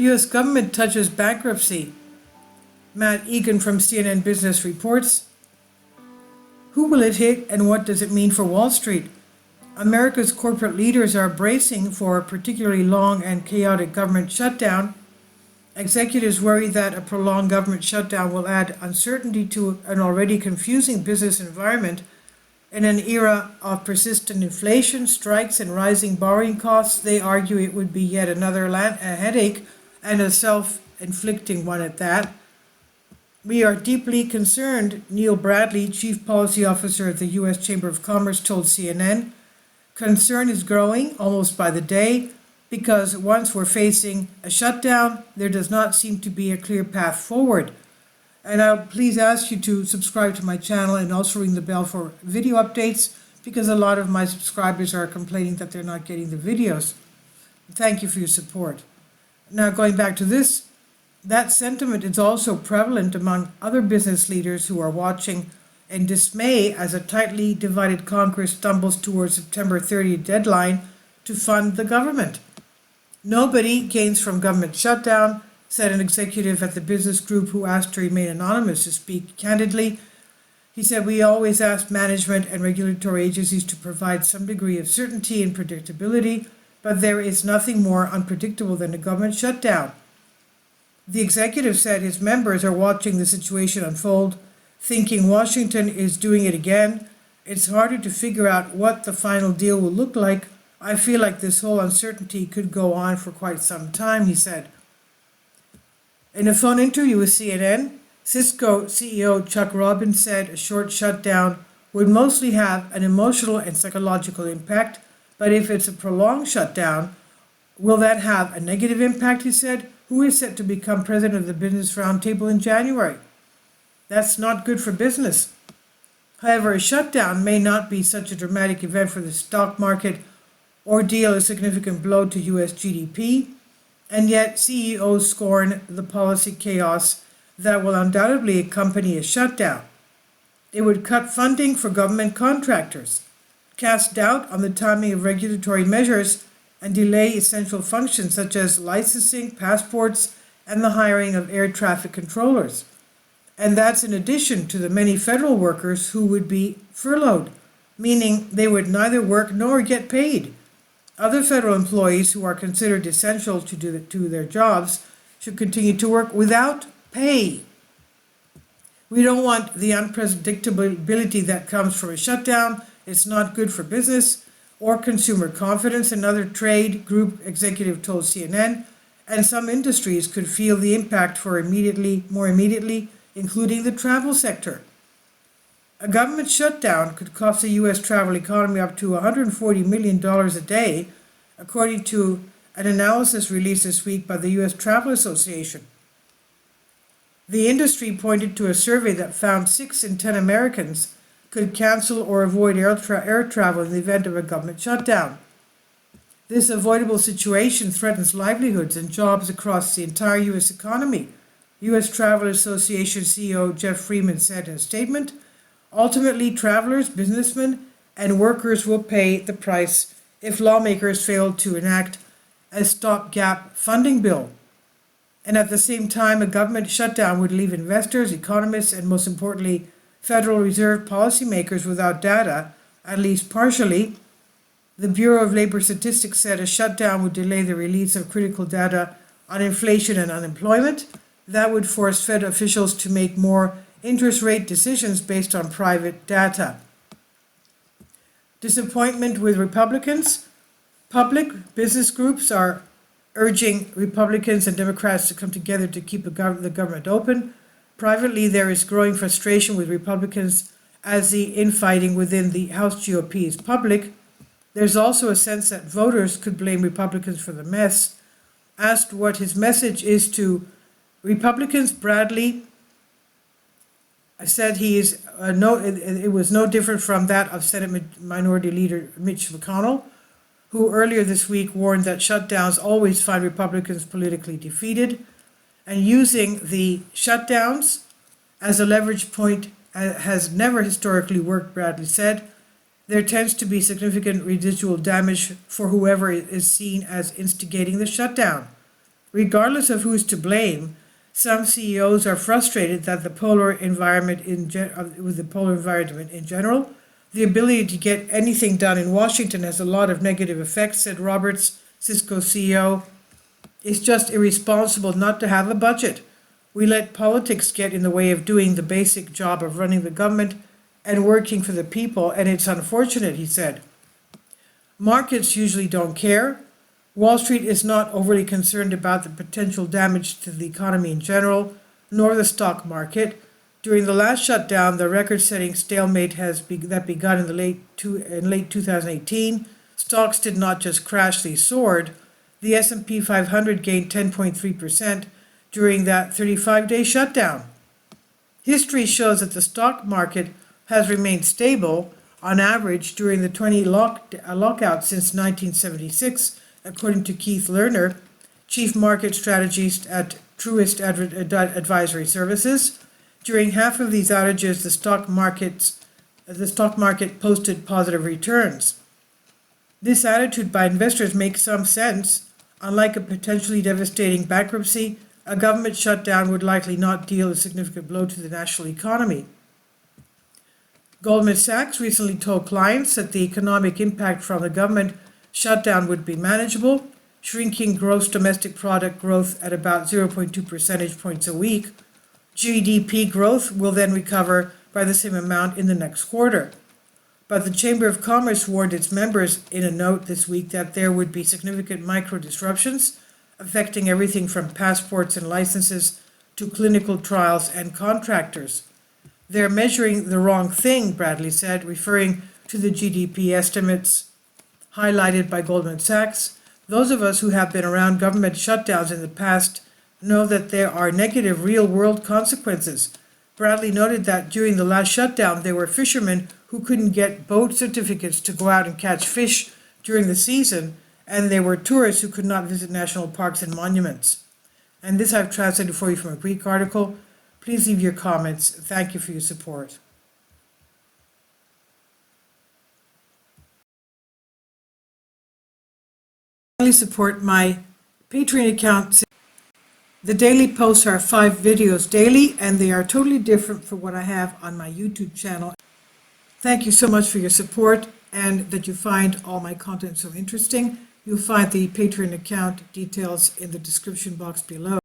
U.S. government touches bankruptcy. Matt Egan from CNN Business reports. Who will it hit and what does it mean for Wall Street? America's corporate leaders are bracing for a particularly long and chaotic government shutdown. Executives worry that a prolonged government shutdown will add uncertainty to an already confusing business environment. In an era of persistent inflation, strikes, and rising borrowing costs, they argue it would be yet another headache, and a self-inflicting one at that. We are deeply concerned, Neil Bradley, Chief Policy Officer of the U.S. Chamber of Commerce, told CNN. Concern is growing almost by the day because once we're facing a shutdown, there does not seem to be a clear path forward. And I'll please ask you to subscribe to my channel and also ring the bell for video updates because a lot of my subscribers are complaining that they're not getting the videos. Thank you for your support. Now going back to this, that sentiment is also prevalent among other business leaders who are watching in dismay as a tightly divided Congress stumbles towards September 30th deadline to fund the government. Nobody gains from government shutdown, said an executive at the business group who asked to remain anonymous to speak candidly. He said, "We always ask management and regulatory agencies to provide some degree of certainty and predictability, but there is nothing more unpredictable than a government shutdown." The executive said his members are watching the situation unfold, thinking Washington is doing it again. It's harder to figure out what the final deal will look like. I feel like this whole uncertainty could go on for quite some time, he said. In a phone interview with CNN, Cisco CEO Chuck Robbins said a short shutdown would mostly have an emotional and psychological impact, but if it's a prolonged shutdown, will that have a negative impact, he said. Who is set to become president of the Business Roundtable in January? That's not good for business. However, a shutdown may not be such a dramatic event for the stock market or deal a significant blow to U.S. GDP, and yet CEOs scorn the policy chaos that will undoubtedly accompany a shutdown. It would cut funding for government contractors, cast doubt on the timing of regulatory measures, and delay essential functions such as licensing, passports, and the hiring of air traffic controllers. And that's in addition to the many federal workers who would be furloughed, meaning they would neither work nor get paid. Other federal employees who are considered essential to their jobs should continue to work without pay. We don't want the unpredictability that comes from a shutdown. It's not good for business or consumer confidence, another trade group executive told CNN, and some industries could feel the impact more immediately, including the travel sector. A government shutdown could cost the U.S. travel economy up to $140 million a day, according to an analysis released this week by the U.S. Travel Association. The industry pointed to a survey that found 6 in 10 Americans could cancel or avoid air travel in the event of a government shutdown. This avoidable situation threatens livelihoods and jobs across the entire U.S. economy. U.S. Travel Association CEO Jeff Freeman said in a statement, "Ultimately, travelers, businessmen, and workers will pay the price if lawmakers fail to enact a stopgap funding bill. And at the same time, a government shutdown would leave investors, economists, and most importantly, Federal Reserve policymakers without data, at least partially." The Bureau of Labor Statistics said a shutdown would delay the release of critical data on inflation and unemployment. That would force Fed officials to make more interest rate decisions based on private data. Disappointment with Republicans. Public business groups are urging Republicans and Democrats to come together to keep the government open. Privately, there is growing frustration with Republicans as the infighting within the House GOP is public. There's also a sense that voters could blame Republicans for the mess. Asked what his message is to Republicans, Bradley said it was no different from that of Senate Minority Leader Mitch McConnell, who earlier this week warned that shutdowns always find Republicans politically defeated. And using the shutdowns as a leverage point has never historically worked, Bradley said. There tends to be significant residual damage for whoever is seen as instigating the shutdown. Regardless of who's to blame, some CEOs are frustrated that with the polar environment in general, the ability to get anything done in Washington has a lot of negative effects, said Roberts, Cisco CEO. It's just irresponsible not to have a budget. We let politics get in the way of doing the basic job of running the government and working for the people, and it's unfortunate, he said. Markets usually don't care. Wall Street is not overly concerned about the potential damage to the economy in general, nor the stock market. During the last shutdown, the record-setting stalemate that begun in late 2018, stocks did not just crash, they soared. The S&P 500 gained 10.3% during that 35-day shutdown. History shows that the stock market has remained stable on average during the 20 lockout since 1976, according to Keith Lerner, chief market strategist at Truist Advisory Services. During half of these outages, the stock market posted positive returns. This attitude by investors makes some sense. Unlike a potentially devastating bankruptcy, a government shutdown would likely not deal a significant blow to the national economy. Goldman Sachs recently told clients that the economic impact from the government shutdown would be manageable, shrinking gross domestic product growth at about 0.2 percentage points a week. GDP growth will then recover by the same amount in the next quarter. But the Chamber of Commerce warned its members in a note this week that there would be significant micro disruptions affecting everything from passports and licenses to clinical trials and contractors. They're measuring the wrong thing, Bradley said, referring to the GDP estimates highlighted by Goldman Sachs. Those of us who have been around government shutdowns in the past know that there are negative real-world consequences. Bradley noted that during the last shutdown, there were fishermen who couldn't get boat certificates to go out and catch fish during the season, and there were tourists who could not visit national parks and monuments. And this I've translated for you from a Greek article. Please leave your comments. Thank you for your support. Support my Patreon account. The daily posts are 5 videos daily, and they are totally different from what I have on my YouTube channel. Thank you so much for your support and that you find all my content so interesting. You'll find the Patreon account details in the description box below.